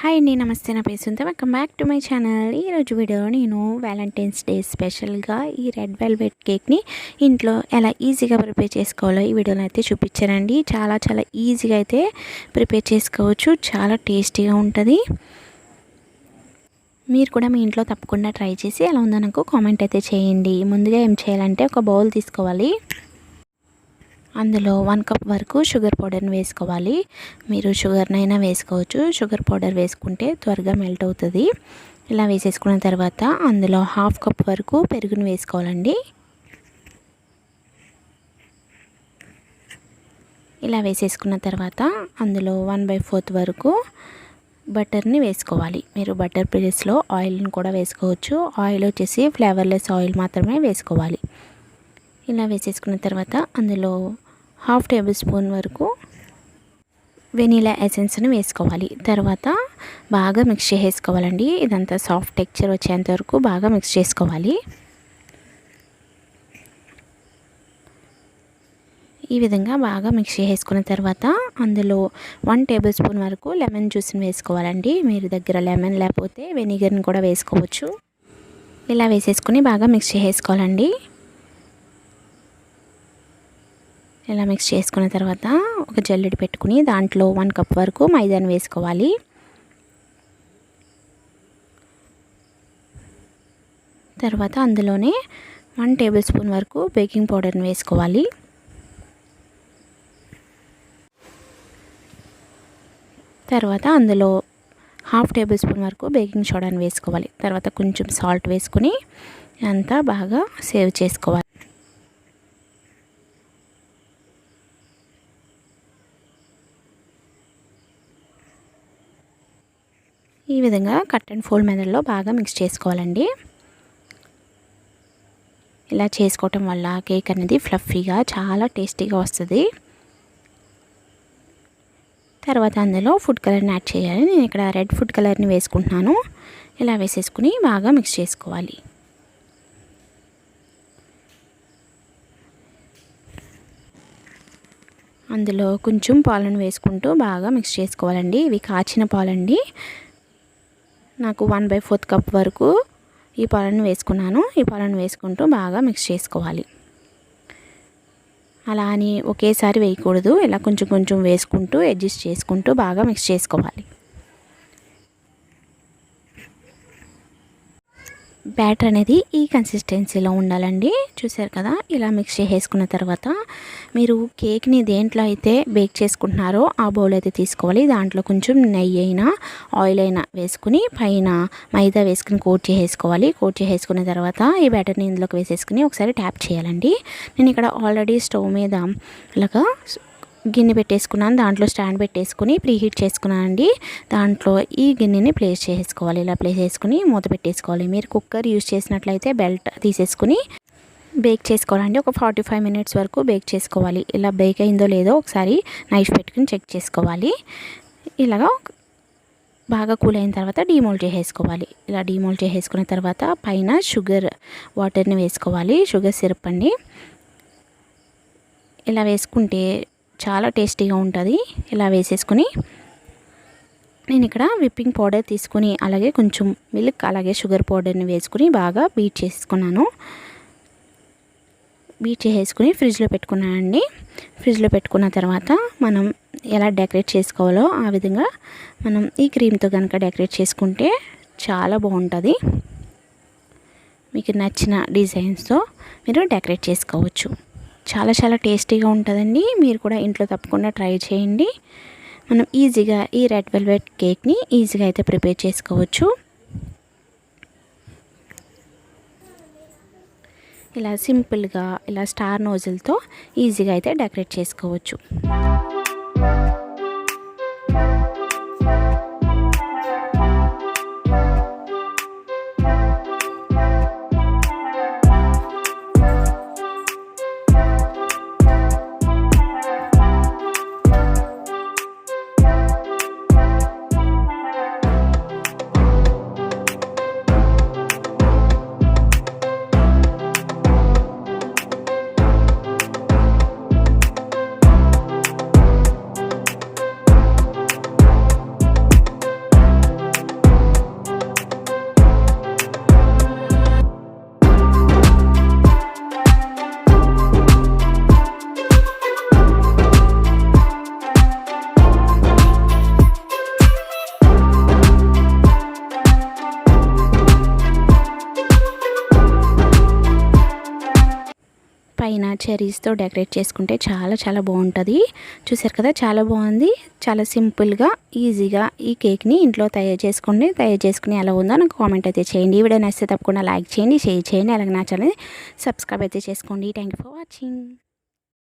Hi అండి, నమస్తే. నా పేరు Sunta. Welcome back to my channel. ఈరోజు వీడియోలో నేను వ్యాలంటైన్స్ డే స్పెషల్గా ఈ రెడ్ వెల్వెట్ కేక్ని ఇంట్లో ఎలా ఈజీగా ప్రిపేర్ చేసుకోవాలో ఈ వీడియోలో అయితే చూపించానండి. చాలా ఈజీగా అయితే ప్రిపేర్ చేసుకోవచ్చు. చాలా టేస్టీగా ఉంటుంది. మీరు కూడా మీ ఇంట్లో తప్పకుండా ట్రై చేసి ఎలా ఉందో నాకు కామెంట్ అయితే చేయండి. ముందుగా ఏం చేయాలంటే ఒక బౌల్ తీసుకోవాలి. అందులో 1 కప్ వరకు షుగర్ పౌడర్ని వేసుకోవాలి. మీరు షుగర్నైనా వేసుకోవచ్చు. షుగర్ పౌడర్ వేసుకుంటే త్వరగా మెల్ట్ అవుతుంది. ఇలా వేసేసుకున్న తర్వాత అందులో 1/2 కప్ వరకు పెరుగుని వేసుకోవాలండి. ఇలా వేసేసుకున్న తర్వాత అందులో 1/4 వరకు బటర్ని వేసుకోవాలి. మీరు బటర్ ప్లేస్లో ఆయిల్ని కూడా వేసుకోవచ్చు. ఆయిల్ వచ్చేసి ఫ్లేవర్లెస్ ఆయిల్ మాత్రమే వేసుకోవాలి. ఇలా వేసేసుకున్న తర్వాత అందులో 1/2 టేబుల్ స్పూన్ వరకు వెనీలా ఎసెన్స్ని వేసుకోవాలి. తర్వాత బాగా మిక్స్ చేసుకోవాలండి. ఇదంతా సాఫ్ట్ టెక్స్చర్ వచ్చేంత వరకు బాగా మిక్స్ చేసుకోవాలి. ఈ విధంగా బాగా మిక్స్ చేసుకున్న తర్వాత అందులో 1 టేబుల్ స్పూన్ వరకు లెమన్ జ్యూస్ని వేసుకోవాలండి. మీరు దగ్గర లెమన్ లేకపోతే వెనిగర్ని కూడా వేసుకోవచ్చు. ఇలా వేసేసుకుని బాగా మిక్స్ చేసుకోవాలండి. ఇలా మిక్స్ చేసుకున్న తర్వాత ఒక జల్లెడ పెట్టుకుని దాంట్లో 1 కప్ వరకు మైదాని వేసుకోవాలి. తర్వాత అందులోనే 1 టేబుల్ స్పూన్ వరకు బేకింగ్ పౌడర్ని వేసుకోవాలి. తర్వాత అందులో 1/2 టేబుల్ స్పూన్ వరకు బేకింగ్ సోడాని వేసుకోవాలి. తర్వాత కొంచెం సాల్ట్ వేసుకుని అంతా బాగా సేవ్ చేసుకోవాలి. ఈ విధంగా కట్ అండ్ ఫోల్డ్ మెథడ్లో బాగా మిక్స్ చేసుకోవాలండి. ఇలా చేసుకోవటం వల్ల కేక్ అనేది ఫ్లఫీగా చాలా టేస్టీగా వస్తుంది. తర్వాత అందులో ఫుడ్ కలర్ని యాడ్ చేయాలి. నేను ఇక్కడ రెడ్ ఫుడ్ కలర్ని వేసుకుంటున్నాను. ఇలా వేసేసుకుని బాగా మిక్స్ చేసుకోవాలి. అందులో కొంచెం పాలను వేసుకుంటూ బాగా మిక్స్ చేసుకోవాలండి. ఇవి కాచిన పాలండి. నాకు 1/4 కప్ వరకు ఈ పాలను వేసుకున్నాను. ఈ పాలను వేసుకుంటూ బాగా మిక్స్ చేసుకోవాలి. అలా అని ఒకేసారి వేయకూడదు. ఇలా కొంచెం కొంచెం వేసుకుంటూ అడ్జస్ట్ చేసుకుంటూ బాగా మిక్స్ చేసుకోవాలి. బ్యాటర్ అనేది ఈ కన్సిస్టెన్సీలో ఉండాలండి. చూసారు కదా, ఇలా మిక్స్ చేసుకున్న తర్వాత మీరు కేక్ని దేంట్లో అయితే బేక్ చేసుకుంటున్నారో ఆ బౌల్ అయితే తీసుకోవాలి. దాంట్లో కొంచెం నెయ్యి అయినా ఆయిల్ అయినా వేసుకుని పైన మైదా వేసుకుని కోట్ చేసేసుకోవాలి. కోట్ చేసేసుకున్న తర్వాత ఈ బ్యాటర్ని ఇందులోకి వేసేసుకుని ఒకసారి ట్యాప్ చేయాలండి. నేను ఇక్కడ ఆల్రెడీ స్టవ్ మీద ఇలాగా గిన్నె పెట్టేసుకున్నాను. దాంట్లో స్టాండ్ పెట్టేసుకుని ప్రీహీట్ చేసుకున్నానండి. దాంట్లో ఈ గిన్నెని ప్లేస్ చేసుకోవాలి. ఇలా ప్లేస్ చేసుకుని మూత పెట్టేసుకోవాలి. మీరు కుక్కర్ యూజ్ చేసినట్లయితే బెల్ట్ తీసేసుకుని బేక్ చేసుకోవాలండి. ఒక 45 మినిట్స్ వరకు బేక్ చేసుకోవాలి. ఇలా బేక్ అయిందో లేదో ఒకసారి నైఫ్ పెట్టుకుని చెక్ చేసుకోవాలి. ఇలాగా బాగా కూల్ అయిన తర్వాత డీమోల్డ్ చేసేసుకోవాలి. ఇలా డీమోల్డ్ చేసేసుకున్న తర్వాత పైన షుగర్ వాటర్ని వేసుకోవాలి. షుగర్ సిరప్ అండి. ఇలా వేసుకుంటే చాలా టేస్టీగా ఉంటుంది. ఇలా వేసేసుకుని నేను ఇక్కడ విప్పింగ్ పౌడర్ తీసుకుని అలాగే కొంచెం మిల్క్ అలాగే షుగర్ పౌడర్ని వేసుకుని బాగా బీట్ చేసుకున్నాను. బీట్ చేసేసుకుని ఫ్రిడ్జ్లో పెట్టుకున్నానండి. ఫ్రిడ్జ్లో పెట్టుకున్న తర్వాత మనం ఎలా డెకరేట్ చేసుకోవాలో ఆ విధంగా మనం ఈ క్రీమ్తో కనుక డెకరేట్ చేసుకుంటే చాలా బాగుంటుంది. మీకు నచ్చిన డిజైన్స్తో మీరు డెకరేట్ చేసుకోవచ్చు. చాలా టేస్టీగా ఉంటుందండి. మీరు కూడా ఇంట్లో తప్పకుండా ట్రై చేయండి. మనం ఈజీగా ఈ రెడ్ వెల్వెట్ కేక్ని ఈజీగా అయితే ప్రిపేర్ చేసుకోవచ్చు. ఇలా సింపుల్గా ఇలా స్టార్ నోజల్తో ఈజీగా అయితే డెకరేట్ చేసుకోవచ్చు. పైన చెరీస్తో డెకరేట్ చేసుకుంటే చాలా చాలా బాగుంటుంది. చూసారు కదా, చాలా బాగుంది. చాలా సింపుల్గా ఈజీగా ఈ కేక్ని ఇంట్లో తయారు చేసుకోండి. తయారు చేసుకుని ఎలా ఉందో నాకు కామెంట్ అయితే చేయండి. ఈ వీడియో నచ్చితే తప్పకుండా లైక్ చేయండి, షేర్ చేయండి, అలాగే నా ఛానల్ని సబ్స్క్రైబ్ అయితే చేసుకోండి. Thank you for watching.